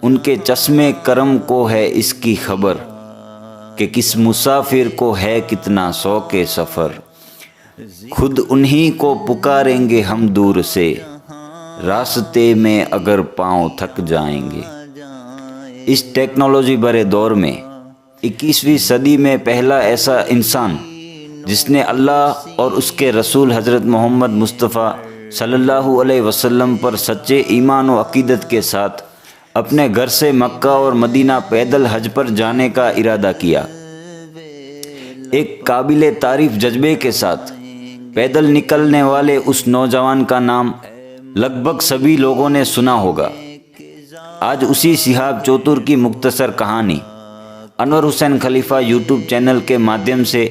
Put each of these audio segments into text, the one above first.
ان کے چشمے کرم کو ہے اس کی خبر کہ کس مسافر کو ہے کتنا شوق سفر، خود انہی کو پکاریں گے ہم دور سے، راستے میں اگر پاؤں تھک جائیں گے۔ اس ٹیکنالوجی بھرے دور میں 21ویں صدی میں پہلا ایسا انسان جس نے اللہ اور اس کے رسول حضرت محمد مصطفیٰ صلی اللہ علیہ وسلم پر سچے ایمان و عقیدت کے ساتھ اپنے گھر سے مکہ اور مدینہ پیدل حج پر جانے کا ارادہ کیا، ایک قابل تعریف جذبے کے ساتھ پیدل نکلنے والے اس نوجوان کا نام لگ بھگ سبھی لوگوں نے سنا ہوگا۔ آج اسی شہاب چوتر کی مختصر کہانی انور حسین خلیفہ یوٹیوب چینل کے مادھیم سے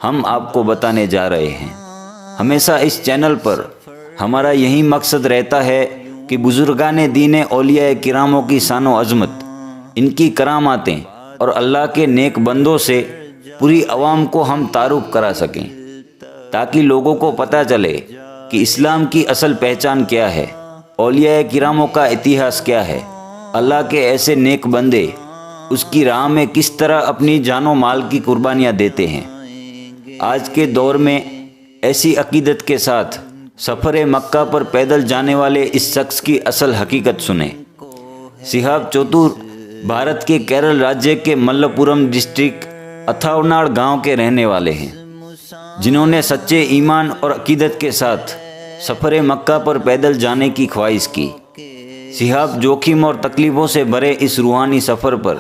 ہم آپ کو بتانے جا رہے ہیں۔ ہمیشہ اس چینل پر ہمارا یہی مقصد رہتا ہے کہ بزرگان دین اولیاء کراموں کی شان و عظمت، ان کی کراماتیں اور اللہ کے نیک بندوں سے پوری عوام کو ہم تعارف کرا سکیں، تاکہ لوگوں کو پتہ چلے کہ اسلام کی اصل پہچان کیا ہے، اولیاء کراموں کا اتہاس کیا ہے، اللہ کے ایسے نیک بندے اس کی راہ میں کس طرح اپنی جان و مال کی قربانیاں دیتے ہیں۔ آج کے دور میں ایسی عقیدت کے ساتھ سفر مکہ پر پیدل جانے والے اس شخص کی اصل حقیقت سنیں۔ شہاب چوتر بھارت کے کیرل راجیہ کے ملپورم ڈسٹرکٹ اتھاوناڈ گاؤں کے رہنے والے ہیں، جنہوں نے سچے ایمان اور عقیدت کے ساتھ سفر مکہ پر پیدل جانے کی خواہش کی۔ شہاب جوخم اور تکلیفوں سے بھرے اس روحانی سفر پر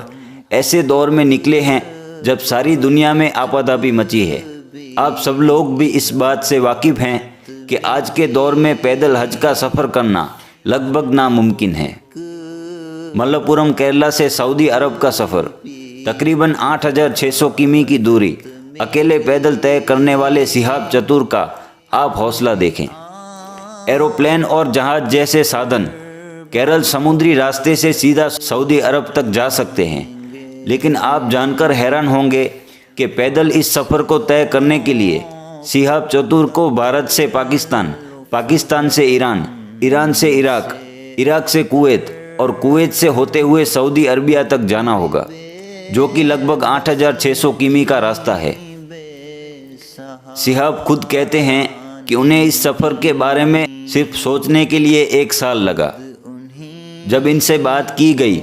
ایسے دور میں نکلے ہیں جب ساری دنیا میں آپاداپی مچی ہے۔ آپ سب لوگ بھی اس بات سے واقف ہیں کہ آج کے دور میں پیدل حج کا سفر کرنا لگ بھگ ناممکن ہے۔ ملپورم کیرلا سے سعودی عرب کا سفر تقریباً 8600 کمی کی دوری اکیلے پیدل طے کرنے والے شہاب چتور کا آپ حوصلہ دیکھیں۔ ایروپلین اور جہاز جیسے سادن کیرل سمندری راستے سے سیدھا سعودی عرب تک جا سکتے ہیں، لیکن آپ جان کر حیران ہوں گے کہ پیدل اس سفر کو طے کرنے کے لیے شہاب چتور کو بھارت سے پاکستان، پاکستان سے ایران، ایران سے عراق، عراق سے کویت اور کویت سے ہوتے ہوئے سعودی عربیہ تک جانا ہوگا، جو کہ لگ بھگ 8600 کمی کا راستہ ہے۔ شہاب خود کہتے ہیں کہ انہیں اس سفر کے بارے میں صرف سوچنے کے لیے 1 سال لگا۔ جب ان سے بات کی گئی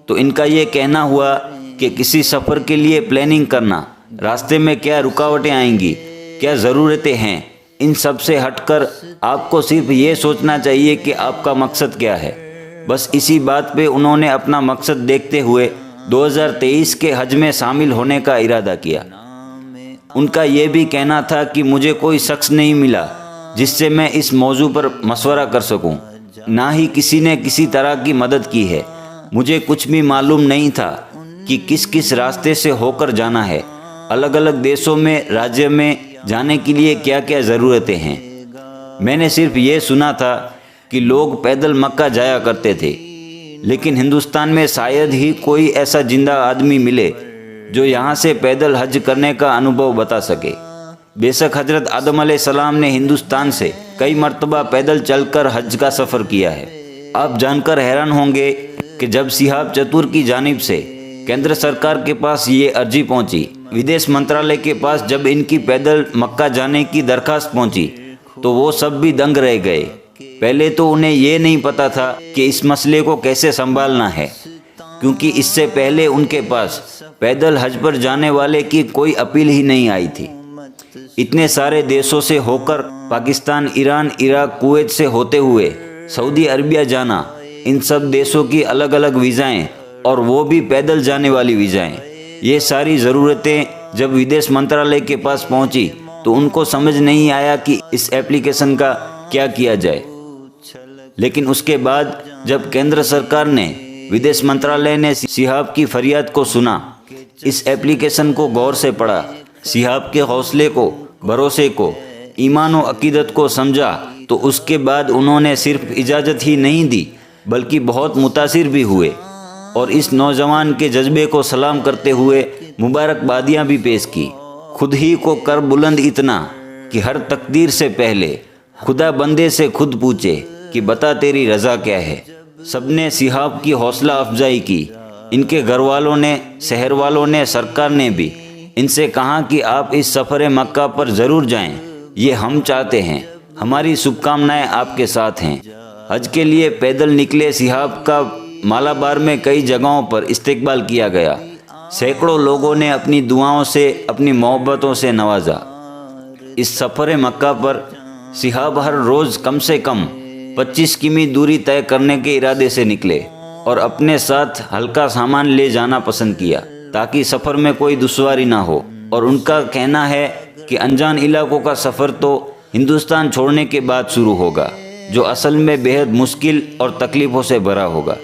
تو ان کا یہ کہنا ہوا کہ کسی سفر کے لیے پلاننگ کرنا، راستے میں کیا رکاوٹیں آئیں گی، کیا ضرورتیں ہیں، ان سب سے ہٹ کر آپ کو صرف یہ سوچنا چاہیے کہ آپ کا مقصد کیا ہے۔ بس اسی بات پہ انہوں نے اپنا مقصد دیکھتے ہوئے 2023 کے حج میں شامل ہونے کا ارادہ کیا۔ ان کا یہ بھی کہنا تھا کہ مجھے کوئی شخص نہیں ملا جس سے میں اس موضوع پر مشورہ کر سکوں، نہ ہی کسی نے کسی طرح کی مدد کی ہے۔ مجھے کچھ بھی معلوم نہیں تھا کہ کس کس راستے سے ہو کر جانا ہے، الگ الگ دیشوں میں، راجیہ میں جانے کے لیے کیا کیا ضرورتیں ہیں۔ میں نے صرف یہ سنا تھا کہ لوگ پیدل مکہ جایا کرتے تھے، لیکن ہندوستان میں شاید ہی کوئی ایسا زندہ آدمی ملے جو یہاں سے پیدل حج کرنے کا انوبھو بتا سکے۔ بے شک حضرت آدم علیہ السلام نے ہندوستان سے کئی مرتبہ پیدل چل کر حج کا سفر کیا ہے۔ آپ جان کر حیران ہوں گے کہ جب شہاب چتور کی جانب سے کیندر سرکار کے پاس یہ عرضی پہنچی، ودیش منترالیہ کے پاس جب ان کی پیدل مکہ جانے کی درخواست پہنچی تو وہ سب بھی دنگ رہ گئے۔ پہلے تو انہیں یہ نہیں پتا تھا کہ اس مسئلے کو کیسے سنبھالنا ہے، کیونکہ اس سے پہلے ان کے پاس پیدل حج پر جانے والے کی کوئی اپیل ہی نہیں آئی تھی۔ اتنے سارے دیشوں سے ہو کر پاکستان، ایران، عراق، کویت سے ہوتے ہوئے سعودی عربیہ جانا، ان سب دیشوں کی الگ الگ ویزائیں اور وہ بھی پیدل جانے والی ویزائیں، یہ ساری ضرورتیں جب ودیش منترالیہ کے پاس پہنچی تو ان کو سمجھ نہیں آیا کہ اس ایپلیکیشن کا کیا کیا جائے۔ لیکن اس کے بعد جب کیندر سرکار نے، ودیش منترالیہ نے شہاب کی فریاد کو سنا، اس ایپلیکیشن کو غور سے پڑھا، شہاب کے حوصلے کو، بھروسے کو، ایمان و عقیدت کو سمجھا، تو اس کے بعد انہوں نے صرف اجازت ہی نہیں دی بلکہ بہت متاثر بھی ہوئے، اور اس نوجوان کے جذبے کو سلام کرتے ہوئے مبارکبادیاں بھی پیش کی۔ خود ہی کو کر بلند اتنا کہ ہر تقدیر سے پہلے خدا بندے سے خود پوچھے کہ بتا تیری رضا کیا ہے۔ سب نے صحاب کی حوصلہ افزائی کی، ان کے گھر والوں نے، شہر والوں نے، سرکار نے بھی ان سے کہا کہ آپ اس سفر مکہ پر ضرور جائیں، یہ ہم چاہتے ہیں، ہماری شبھ کامنائیں آپ کے ساتھ ہیں۔ حج کے لیے پیدل نکلے صحاب کا مالابار میں کئی جگہوں پر استقبال کیا گیا۔ سینکڑوں لوگوں نے اپنی دعاؤں سے، اپنی محبتوں سے نوازا۔ اس سفر مکہ پر صحاب ہر روز کم سے کم 25 کمی دوری طے کرنے کے ارادے سے نکلے اور اپنے ساتھ ہلکا سامان لے جانا پسند کیا تاکہ سفر میں کوئی دشواری نہ ہو۔ اور ان کا کہنا ہے کہ انجان علاقوں کا سفر تو ہندوستان چھوڑنے کے بعد شروع ہوگا، جو اصل میں بہت مشکل اور تکلیفوں سے بھرا ہوگا۔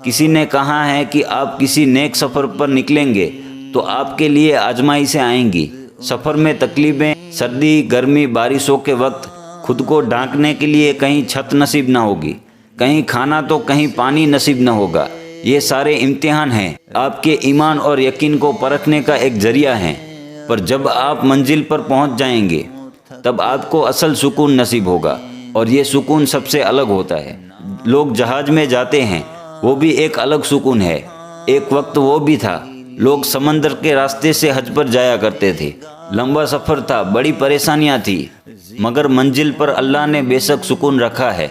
کسی نے کہا ہے کہ آپ کسی نیک سفر پر نکلیں گے تو آپ کے لیے آزمائشیں آئیں گی۔ سفر میں تکلیفیں، سردی، گرمی، بارشوں کے وقت خود کو ڈھانکنے کے لیے کہیں چھت نصیب نہ ہوگی، کہیں کھانا تو کہیں پانی نصیب نہ ہوگا۔ یہ سارے امتحان ہیں، آپ کے ایمان اور یقین کو پرکھنے کا ایک ذریعہ ہیں، پر جب آپ منزل پر پہنچ جائیں گے تب آپ کو اصل سکون نصیب ہوگا، اور یہ سکون سب سے الگ ہوتا ہے۔ لوگ جہاز میں جاتے ہیں، وہ بھی ایک الگ سکون ہے۔ ایک وقت وہ بھی تھا لوگ سمندر کے راستے سے حج پر جایا کرتے تھے، لمبا سفر تھا، بڑی پریشانیاں تھیں، مگر منزل پر اللہ نے بے شک سکون رکھا ہے۔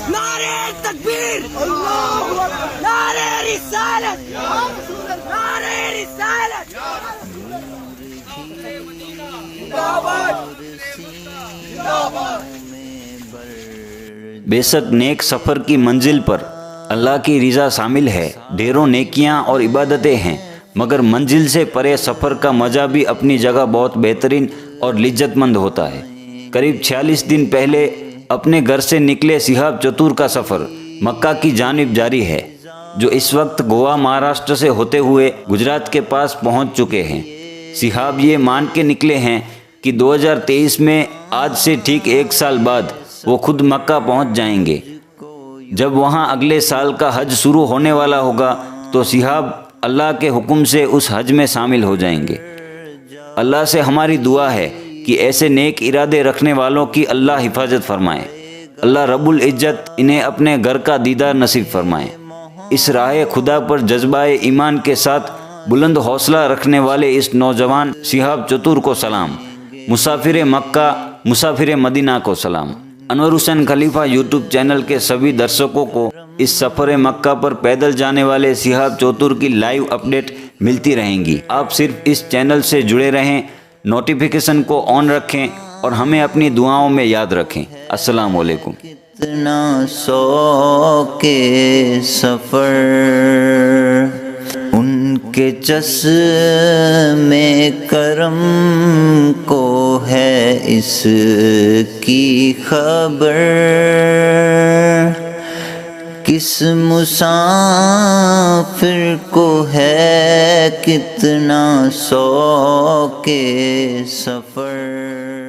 نعرہ تکبیر، نعرہ رسالت، نعرہ رسالت، بے شک نیک سفر کی منزل پر اللہ کی رضا شامل ہے، ڈھیروں نیکیاں اور عبادتیں ہیں، مگر منزل سے پرے سفر کا مزہ بھی اپنی جگہ بہت بہترین اور لذت مند ہوتا ہے۔ قریب 46 دن پہلے اپنے گھر سے نکلے صحاب چتور کا سفر مکہ کی جانب جاری ہے، جو اس وقت گوا، مہاراشٹر سے ہوتے ہوئے گجرات کے پاس پہنچ چکے ہیں۔ صحاب یہ مان کے نکلے ہیں کہ 2023 میں آج سے ٹھیک 1 سال بعد وہ خود مکہ پہنچ جائیں گے۔ جب وہاں اگلے سال کا حج شروع ہونے والا ہوگا تو صحاب اللہ کے حکم سے اس حج میں شامل ہو جائیں گے۔ اللہ سے ہماری دعا ہے کہ ایسے نیک ارادے رکھنے والوں کی اللہ حفاظت فرمائے، اللہ رب العزت انہیں اپنے گھر کا دیدار نصیب فرمائے۔ اس راہ خدا پر جذبہ ایمان کے ساتھ بلند حوصلہ رکھنے والے اس نوجوان صحاب چتور کو سلام، مسافر مکہ، مسافر مدینہ کو سلام۔ انور حسین خلیفہ یوٹیوب چینل کے سبھی درشکوں کو اس سفر مکہ پر پیدل جانے والے صحاب چتور کی لائیو اپڈیٹ ملتی رہیں گی۔ آپ صرف اس چینل سے جڑے رہیں، نوٹیفیکیشن کو آن رکھیں اور ہمیں اپنی دعاؤں میں یاد رکھیں۔ السلام علیکم۔ کتنا سو کے سفر ان کے چشمِ کرم کو ہے اس کی خبر، کس مسافر کو ہے کتنا سو کے سفر۔